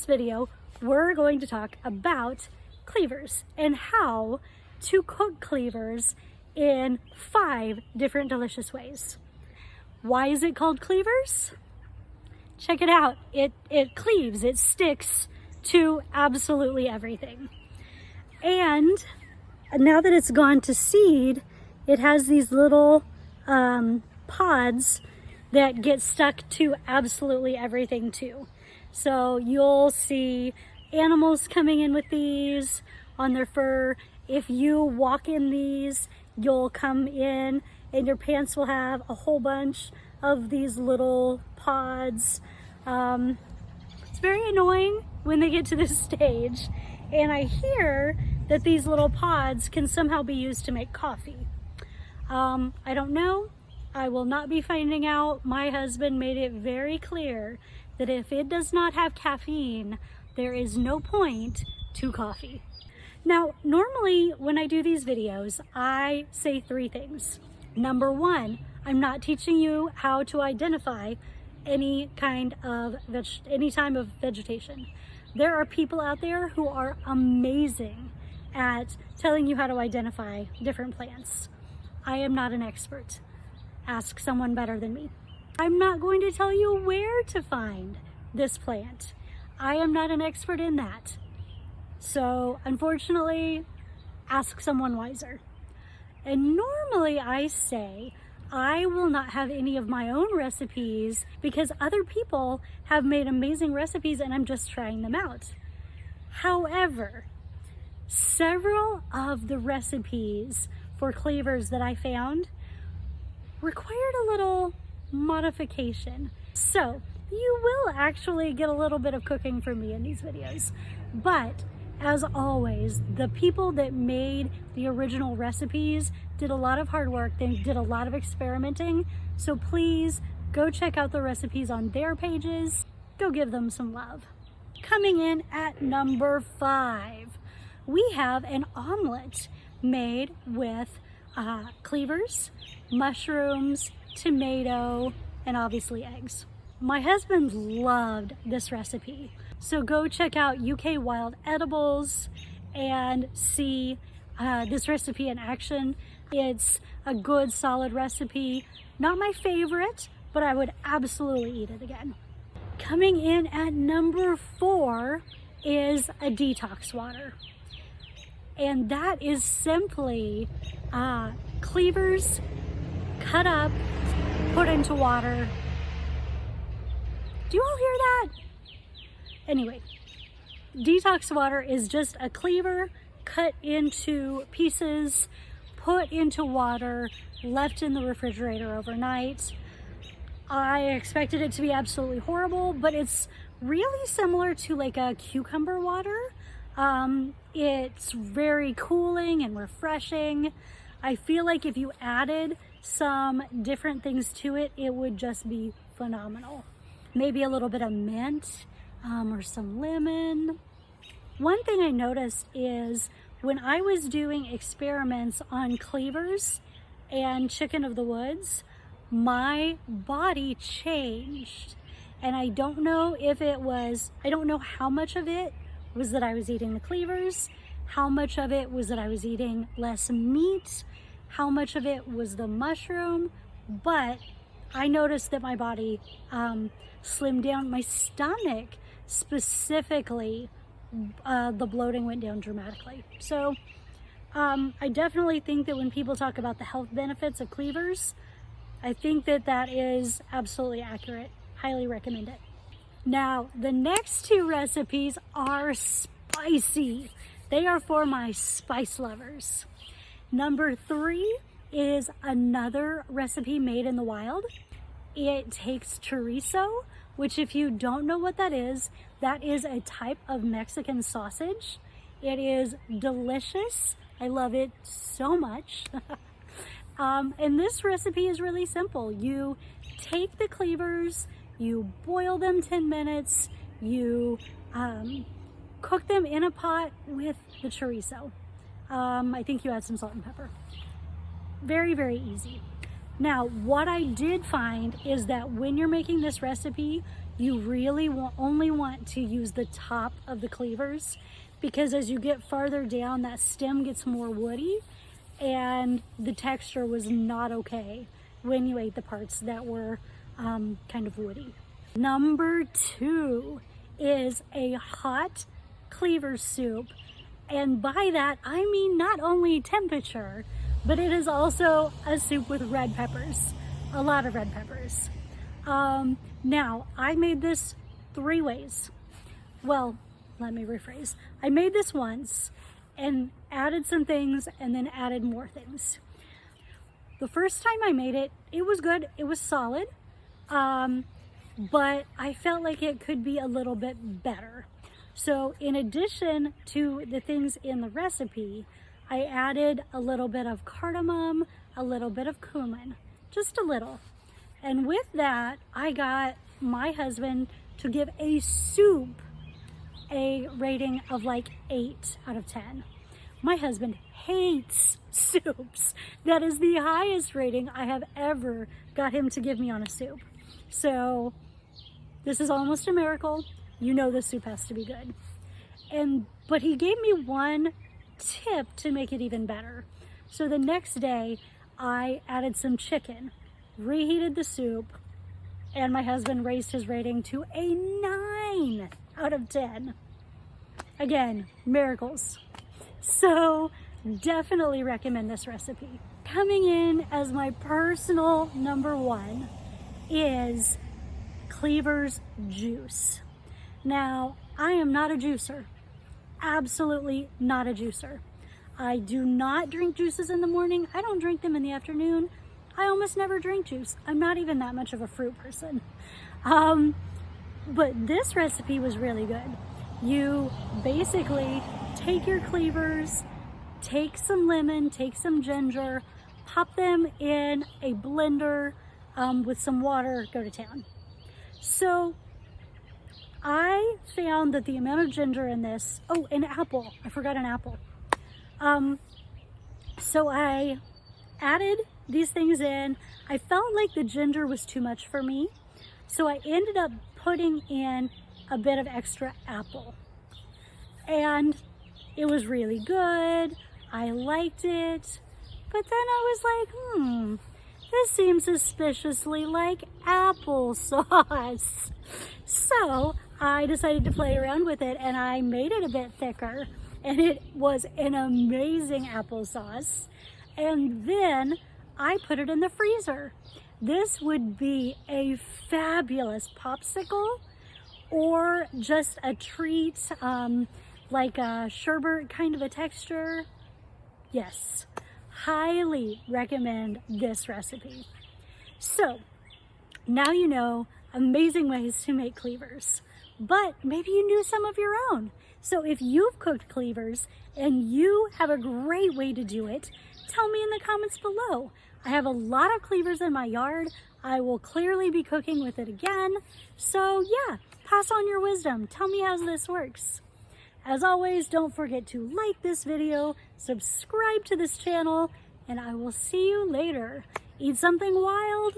video, we're going to talk about cleavers and how to cook cleavers in 5 different delicious ways. Why is it called cleavers? Check it out. It cleaves, it sticks to absolutely everything. And now that it's gone to seed, it has these little pods that get stuck to absolutely everything too. So you'll see animals coming in with these on their fur. If you walk in these, you'll come in and your pants will have a whole bunch of these little pods. It's very annoying when they get to this stage. And I hear that these little pods can somehow be used to make coffee. I don't know. I will not be finding out. My husband made it very clear that if it does not have caffeine, there is no point to coffee. Now, normally when I do these videos, I say 3 things. Number 1, I'm not teaching you how to identify any kind of any time of vegetation. There are people out there who are amazing at telling you how to identify different plants. I am not an expert. Ask someone better than me. I'm not going to tell you where to find this plant. I am not an expert in that. So unfortunately, ask someone wiser. And normally I say I will not have any of my own recipes because other people have made amazing recipes and I'm just trying them out. However, several of the recipes for cleavers that I found required a little modification. So you will actually get a little bit of cooking from me in these videos. But as always, the people that made the original recipes did a lot of hard work. They did a lot of experimenting. So please go check out the recipes on their pages. Go give them some love. Coming in at number 5, we have an omelet made with cleavers, mushrooms, tomato, and obviously eggs. My husband loved this recipe. So go check out UK Wild Edibles and see this recipe in action. It's a good, solid recipe. Not my favorite, but I would absolutely eat it again. Coming in at number 4 is a detox water. And that is simply cleavers cut up, put into water. Do you all hear that? Anyway, detox water is just a cleaver cut into pieces, put into water, left in the refrigerator overnight. I expected it to be absolutely horrible, but it's really similar to like a cucumber water. It's very cooling and refreshing. I feel like if you added some different things to it, it would just be phenomenal. Maybe a little bit of mint or some lemon. One thing I noticed is when I was doing experiments on cleavers and chicken of the woods, my body changed. And I don't know if it was, I don't know how much of it was that I was eating the cleavers, how much of it was that I was eating less meat, how much of it was the mushroom, but I noticed that my body slimmed down. My stomach specifically, the bloating went down dramatically. So I definitely think that when people talk about the health benefits of cleavers, I think that that is absolutely accurate. Highly recommend it. Now, the next 2 recipes are spicy. They are for my spice lovers. Number 3 is another recipe made in the wild. It takes chorizo, which if you don't know what that is a type of Mexican sausage. It is delicious. I love it so much. And this recipe is really simple. You take the cleavers, you boil them 10 minutes, you cook them in a pot with the chorizo. I think you add some salt and pepper. Very, very easy. Now, what I did find is that when you're making this recipe, you really only want to use the top of the cleavers, because as you get farther down, that stem gets more woody, and the texture was not okay when you ate the parts that were kind of woody. Number 2 is a hot cleaver soup. And by that, I mean not only temperature, but it is also a soup with red peppers, a lot of red peppers. Now, I made this 3 ways. Well, let me rephrase. I made this once and added some things and then added more things. The first time I made it, it was good, it was solid, but I felt like it could be a little bit better. So in addition to the things in the recipe, I added a little bit of cardamom, a little bit of cumin, just a little. And with that, I got my husband to give a soup a rating of like 8 out of 10. My husband hates soups. That is the highest rating I have ever got him to give me on a soup. So this is almost a miracle. You know the soup has to be good. But he gave me one tip to make it even better. So the next day I added some chicken, reheated the soup, and my husband raised his rating to a 9 out of 10. Again, miracles. So definitely recommend this recipe. Coming in as my personal number 1 is Cleavers juice. Now, I am not a juicer. Absolutely not a juicer. I do not drink juices in the morning. I don't drink them in the afternoon. I almost never drink juice. I'm not even that much of a fruit person. But this recipe was really good. You basically take your cleavers, take some lemon, take some ginger, pop them in a blender with some water, go to town. So I found that the amount of ginger in this, oh, an apple, I forgot an apple. So I added these things in. I felt like the ginger was too much for me, so I ended up putting in a bit of extra apple. And it was really good. I liked it. But then I was like, this seems suspiciously like applesauce. So I decided to play around with it and I made it a bit thicker, and it was an amazing applesauce. And then I put it in the freezer. This would be a fabulous popsicle or just a treat, like a sherbet kind of a texture. Yes, highly recommend this recipe. So now you know amazing ways to make cleavers, but maybe you knew some of your own. So if you've cooked cleavers and you have a great way to do it, tell me in the comments below. I have a lot of cleavers in my yard. I will clearly be cooking with it again. So yeah, pass on your wisdom. Tell me how this works. As always, don't forget to like this video, subscribe to this channel, and I will see you later. Eat something wild.